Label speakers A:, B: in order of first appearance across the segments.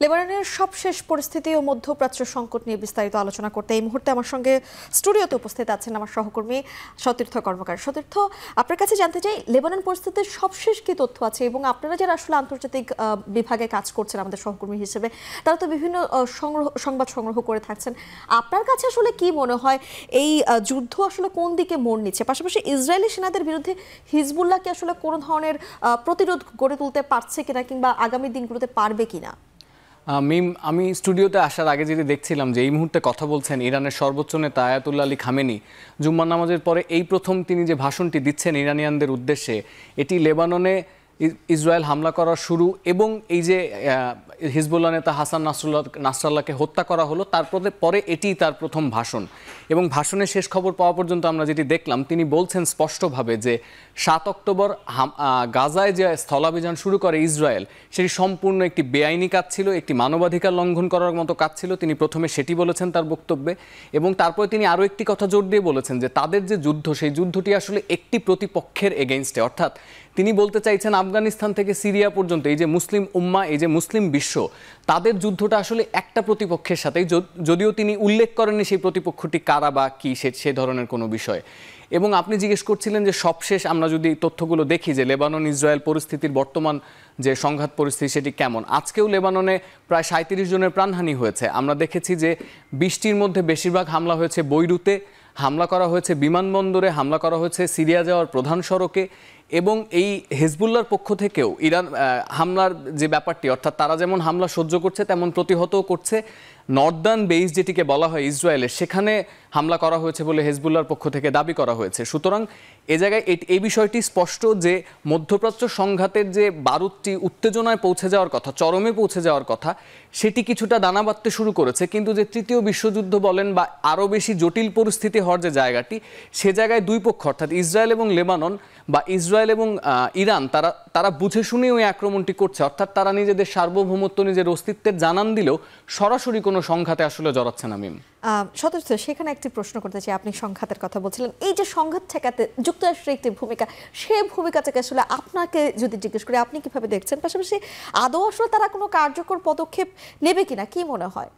A: লেবাননের সবশেষ পরিস্থিতি ও মধ্যপ্রাচ্য সংকট নিয়ে বিস্তারিত আলোচনা করতে এই মুহূর্তে আমার সঙ্গে স্টুডিওতে উপস্থিত আছেন আমার সহকর্মী সতীর্থ কর্মকার। সতীর্থ, আপনার কাছে জানতে চাই লেবানন পরিস্থিতির সবশেষ কি তথ্য আছে, এবং আপনারা যারা আসলে আন্তর্জাতিক বিভাগে কাজ করছেন আমাদের সহকর্মী হিসেবে, তারা তো বিভিন্ন সংবাদ সংগ্রহ করে থাকছেন। আপনার কাছে আসলে কি মনে হয় এই যুদ্ধ আসলে কোন দিকে মোড় নিচ্ছে? পাশাপাশি ইসরায়েলি সেনাদের বিরুদ্ধে হিজবুল্লাহ কি আসলে কোনো ধরনের প্রতিরোধ গড়ে তুলতে পারছে কিনা, কিংবা আগামী দিনগুলোতে পারবে কিনা?
B: আমি স্টুডিওতে আসার আগে যেটি দেখছিলাম যে এই মুহূর্তে কথা বলছেন ইরানের সর্বোচ্চ নেতা আয়াতুল্লাহ আলী খামেনি। জুম্মার নামাজের পরে এই প্রথম তিনি যে ভাষণটি দিচ্ছেন ইরানিয়ানদের উদ্দেশ্যে, এটি লেবাননে ইসরায়েল হামলা করা শুরু এবং এই যে হিজবুল্লাহ নেতা হাসান নাসরাল্লাহকে হত্যা করা হলো, তারপরে পরে এটি তার প্রথম ভাষণ। এবং ভাষণের শেষ খবর পাওয়া পর্যন্ত আমরা যেটি দেখলাম, তিনি বলছেন স্পষ্টভাবে যে 7 অক্টোবর গাজায় যে স্থলাভিযান শুরু করে ইসরায়েল, সেটি সম্পূর্ণ একটি বেআইনি কাজ ছিল, একটি মানবাধিকার লঙ্ঘন করার মতো কাজ ছিল। তিনি প্রথমে সেটি বলেছেন তার বক্তব্যে, এবং তারপরে তিনি আরও একটি কথা জোর দিয়ে বলেছেন যে তাদের যে যুদ্ধ, সেই যুদ্ধটি আসলে একটি প্রতিপক্ষের এগেইনস্টে। অর্থাৎ তিনি বলতে চাইছেন আফগানিস্তান থেকে সিরিয়া পর্যন্ত এই যে মুসলিম উম্মা, এই যে মুসলিম বিশ্ব, তাদের যুদ্ধটা আসলে একটা প্রতিপক্ষের সাথেই, যদিও তিনি উল্লেখ করেননি সেই প্রতিপক্ষটি কারা বা কী সে ধরনের কোনো বিষয়। এবং আপনি জিজ্ঞেস করছিলেন যে সবশেষ আমরা যদি তথ্যগুলো দেখি যে লেবানন ইসরায়েল পরিস্থিতির বর্তমান যে সংঘাত পরিস্থিতি সেটি কেমন। আজকেও লেবাননে প্রায় 37 জনের প্রাণহানি হয়েছে। আমরা দেখেছি যে 20টির মধ্যে বেশিরভাগ হামলা হয়েছে বৈরুতে, হামলা করা হয়েছে বিমানবন্দরে, হামলা করা হয়েছে সিরিয়া যাওয়ার প্রধান সড়কে। এবং এই হিজবুল্লাহর পক্ষ থেকেও ইরান হামলার যে ব্যাপারটি, অর্থাৎ তারা যেমন হামলা সহ্য করছে তেমন প্রতিহতও করছে। নর্দার্ন বেইস যেটিকে বলা হয় ইসরায়েলের, সেখানে হামলা করা হয়েছে বলে হিজবুল্লাহর পক্ষ থেকে দাবি করা হয়েছে। সুতরাং এ জায়গায় এই বিষয়টি স্পষ্ট যে মধ্যপ্রাচ্য সংঘাতের যে বারুদটি উত্তেজনায় পৌঁছে যাওয়ার কথা, চরমে পৌঁছে যাওয়ার কথা, সেটি কিছুটা দানা বাঁধতে শুরু করেছে। কিন্তু যে তৃতীয় বিশ্বযুদ্ধ বলেন বা আরও বেশি জটিল পরিস্থিতি হওয়ার যে জায়গাটি, সে জায়গায় দুই পক্ষ অর্থাৎ ইসরায়েল এবং লেবানন বা ইসরায়েল এবং ইরান তারা বুঝে শুনেই ওই আক্রমণটি করছে। অর্থাৎ তারা নিজেদের সার্বভৌমত্ব, নিজের অস্তিত্বের জানান দিলেও সরাসরি কোনো সংঘাতে আসলে জড়াচ্ছে না। মিম,
A: সতীর্থ, সেখানে একটি প্রশ্ন করতে চাই। আপনি সংঘাতের কথা বলছিলেন, এই যে সংঘাত ঠেকাতে যুক্তরাষ্ট্রের একটি ভূমিকা, সে ভূমিকা থেকে আসলে আপনাকে যদি জিজ্ঞেস করি আপনি কিভাবে দেখছেন? পাশাপাশি আদৌ আসলে তারা কোনো কার্যকর পদক্ষেপ নেবে কিনা, কি মনে হয়?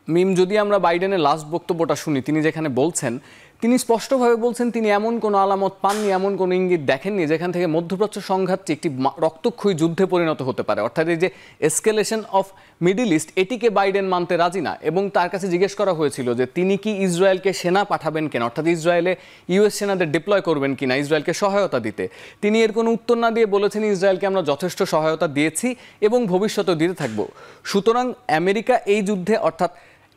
B: মিম, যদি আমরা বাইডেনের লাস্ট বক্তব্যটা শুনি, তিনি যেখানে বলছেন, তিনি স্পষ্টভাবে বলছেন তিনি এমন কোনো আলামত পাননি, এমন কোনো ইঙ্গিত দেখেননি যেখান থেকে মধ্যপ্রাচ্য সংঘাতটি একটি রক্তক্ষয়ী যুদ্ধে পরিণত হতে পারে। অর্থাৎ এই যে এসকেলেশন অফ মিডল ইস্ট, এটিকে বাইডেন মানতে রাজি না। এবং তার কাছে জিজ্ঞেস করা হয়েছিল যে তিনি কি ইসরায়েলকে সেনা পাঠাবেন কিনা, অর্থাৎ ইসরায়েলে ইউএস সেনাদের ডিপ্লয় করবেন কিনা ইসরায়েলকে সহায়তা দিতে। তিনি এর কোনো উত্তর না দিয়ে বলেছেন ইসরায়েলকে আমরা যথেষ্ট সহায়তা দিয়েছি এবং ভবিষ্যতেও দিতে থাকব। সুতরাং আমেরিকা এই যুদ্ধে, অর্থাৎ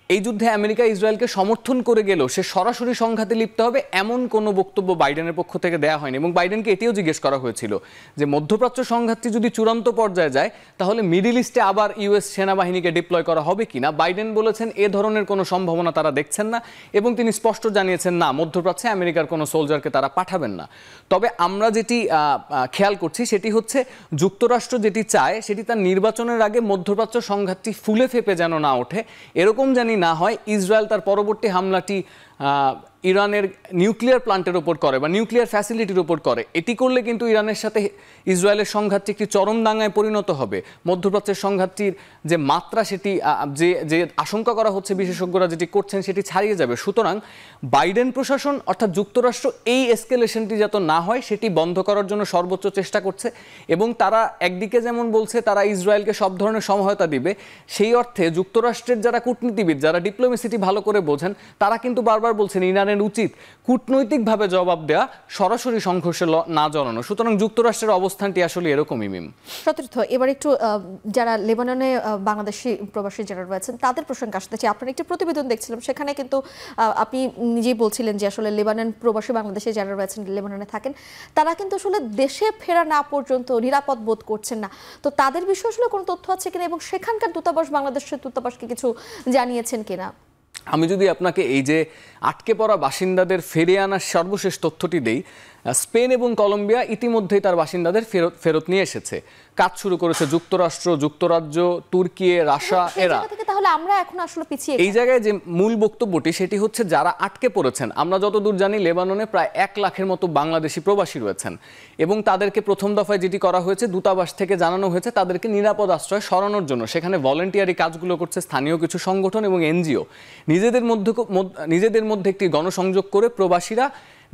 B: এই যুদ্ধে আমেরিকা ইসরায়েলকে সমর্থন করে গেলেও সে সরাসরি সংঘাতে লিপ্ত হবে এমন কোনো বক্তব্য বাইডেনের পক্ষ থেকে দেওয়া হয়নি। এবং বাইডেনকে এটিও জিজ্ঞেস করা হয়েছিল যে মধ্যপ্রাচ্য সংঘাতটি যদি চূড়ান্ত পর্যায়ে যায় তাহলে মিডল ইস্টে আবার ইউএস সেনাবাহিনীকে ডিপ্লয় করা হবে কিনা। বাইডেন বলেছেন এ ধরনের কোনো সম্ভাবনা তারা দেখছেন না, এবং তিনি স্পষ্ট জানিয়েছেন না, মধ্যপ্রাচ্যে আমেরিকার কোনো সোলজারকে তারা পাঠাবেন না। তবে আমরা যেটি খেয়াল করছি সেটি হচ্ছে যুক্তরাষ্ট্র যেটি চায় সেটি তার নির্বাচনের আগে মধ্যপ্রাচ্য সংঘাতটি ফুলে ফেপে যেন না ওঠে, এরকম জানি না হয় ইসরায়েল তার পরবর্তী হামলাটি ইরানের নিউক্লিয়ার প্লান্টের ওপর করে বা নিউক্লিয়ার ফ্যাসিলিটির ওপর করে। এটি করলে কিন্তু ইরানের সাথে ইসরায়েলের সংঘাতটি একটি চরম দাঙ্গায় পরিণত হবে। মধ্যপ্রাচ্যের সংঘাতটির যে মাত্রা, সেটি যে আশঙ্কা করা হচ্ছে বিশেষজ্ঞরা যেটি করছেন সেটি ছাড়িয়ে যাবে। সুতরাং বাইডেন প্রশাসন অর্থাৎ যুক্তরাষ্ট্র এই এসকেলেশনটি যাতে না হয় সেটি বন্ধ করার জন্য সর্বোচ্চ চেষ্টা করছে। এবং তারা একদিকে যেমন বলছে তারা ইসরায়েলকে সব ধরনের সহায়তা দিবে, সেই অর্থে যুক্তরাষ্ট্রের যারা কূটনীতিবিদ, যারা ডিপ্লোমেসিটি ভালো করে বোঝেন, তারা কিন্তু বারবার বলছেন ইরানের উচিত কূটনৈতিকভাবে জবাব দেওয়া, সরাসরি সংঘর্ষে না জড়ানো। সুতরাং যুক্তরাষ্ট্রের অবস্থানটি আসলে এরকমই। মিম,
A: সতীর্থ, এবার একটু যারা লেবাননে বাংলাদেশি প্রবাসী যারা রয়েছেন তাদের প্রসঙ্গে আসতে চাই। আপনার একটি প্রতিবেদন দেখছিলাম, সেখানে কিন্তু আপনি নিজেই বলছিলেন যে আসলে লেবানন প্রবাসী বাংলাদেশে যারা রয়েছেন, লেবাননে থাকেন, তারা কিন্তু আসলে দেশে ফেরা না পর্যন্ত নিরাপদ বোধ করছেন না। তো তাদের বিষয়ে আসলে কোনো তথ্য আছে কিনা, এবং সেখানকার দূতাবাস, বাংলাদেশের দূতাবাসকে কিছু জানিয়েছেন কিনা?
B: আমি যদি আপনাকে এই যে আটকে পড়া বাসিন্দাদের ফিরিয়ে আনার সর্বশেষ তথ্যটি দেই, স্পেন এবং কলম্বিয়া ইতিমধ্যেই তার বাসিন্দাদের ফেরত নিয়ে এসেছে। কাজ শুরু করেছে যুক্তরাষ্ট্র, যুক্তরাজ্য, তুর্কি, রাশিয়া। এরা
A: তাহলে আমরা এখন আসলে পিছিয়ে
B: এই জায়গায় যে মূল বক্তব্যটি সেটি হচ্ছে যারা আটকে পড়েছেন, আমরা যতদূর জানি লেবাননে প্রায় 1 লাখের মতো বাংলাদেশি প্রবাসী রয়েছেন এবং তাদেরকে প্রথম দফায় যেটি করা হয়েছে দূতাবাস থেকে জানানো হয়েছে তাদেরকে নিরাপদ আশ্রয় সরানোর জন্য। সেখানে ভলেন্টিয়ারি কাজগুলো করছে স্থানীয় কিছু সংগঠন এবং এনজিও। নিজেদের মধ্যে একটি গণসংযোগ করে প্রবাসীরা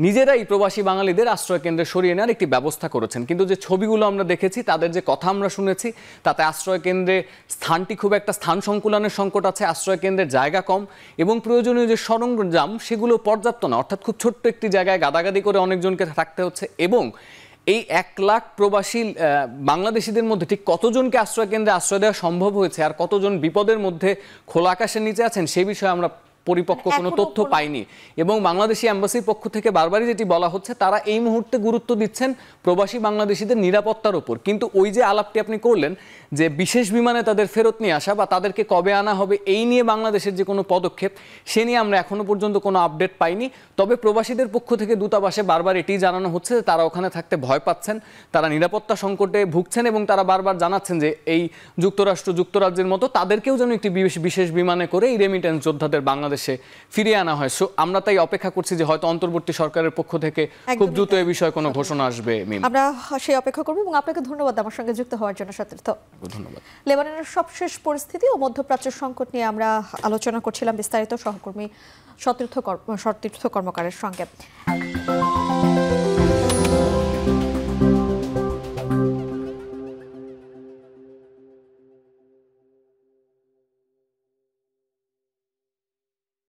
B: নিজেরাই প্রবাসী বাঙালিদের আশ্রয় কেন্দ্রে সরিয়ে নেওয়ার একটি ব্যবস্থা করেছেন। কিন্তু যে ছবিগুলো আমরা দেখেছি, তাদের যে কথা আমরা শুনেছি, তাতে আশ্রয় কেন্দ্রে স্থানটি খুব একটা স্থান সংকুলনের সংকট আছে, আশ্রয় কেন্দ্রের জায়গা কম এবং প্রয়োজনীয় যে সরঞ্জাম সেগুলো পর্যাপ্ত না। অর্থাৎ খুব ছোট্ট একটি জায়গায় গাদাগাদি করে অনেকজনকে থাকতে হচ্ছে এবং এই 1 লাখ প্রবাসী বাংলাদেশিদের মধ্যে ঠিক কতজনকে আশ্রয় কেন্দ্রে আশ্রয় দেওয়া সম্ভব হয়েছে আর কতজন বিপদের মধ্যে খোলা আকাশের নিচে আছেন সে বিষয়ে আমরা পরিপক্ক কোনো তথ্য পাইনি। এবং বাংলাদেশি এম্বাসির পক্ষ থেকে বারবারই যেটি বলা হচ্ছে, তারা এই মুহূর্তে গুরুত্ব দিচ্ছেন প্রবাসী বাংলাদেশিদের নিরাপত্তার উপর। কিন্তু ওই যে আলাপটি আপনি করলেন যে বিশেষ বিমানে তাদের ফেরত নিয়ে আসা বা তাদেরকে কবে আনা হবে এই নিয়ে বাংলাদেশের যে কোনো পদক্ষেপ সে নিয়ে আমরা এখনো পর্যন্ত কোনো আপডেট পাইনি। তবে প্রবাসীদের পক্ষ থেকে দূতাবাসে বারবার এটি জানানো হচ্ছে যে তারা ওখানে থাকতে ভয় পাচ্ছেন, তারা নিরাপত্তা সংকটে ভুগছেন এবং তারা বারবার জানাচ্ছেন যে এই যুক্তরাজ্যের মতো তাদেরকেও যেন একটি বিশেষ বিমানে করে এই রেমিটেন্স যোদ্ধাদের বাংলাদেশে ফিরিয়ে আনা হয়। আমরা তাই অপেক্ষা করছি যে হয়তো অন্তর্বর্তী সরকারের পক্ষ থেকে খুব দ্রুত এই বিষয়ে কোনো ঘোষণা আসবে।
A: আমরা সেই অপেক্ষা করব এবং আপনাকে ধন্যবাদ আমার সঙ্গে যুক্ত হওয়ার জন্য সতীর্থ।
B: ধন্যবাদ।
A: লেবাননের সবশেষ পরিস্থিতি ও মধ্যপ্রাচ্য সংকট নিয়ে আমরা আলোচনা করছিলাম বিস্তারিত সহকর্মী সতীর্থ কর্মকারের সঙ্গে।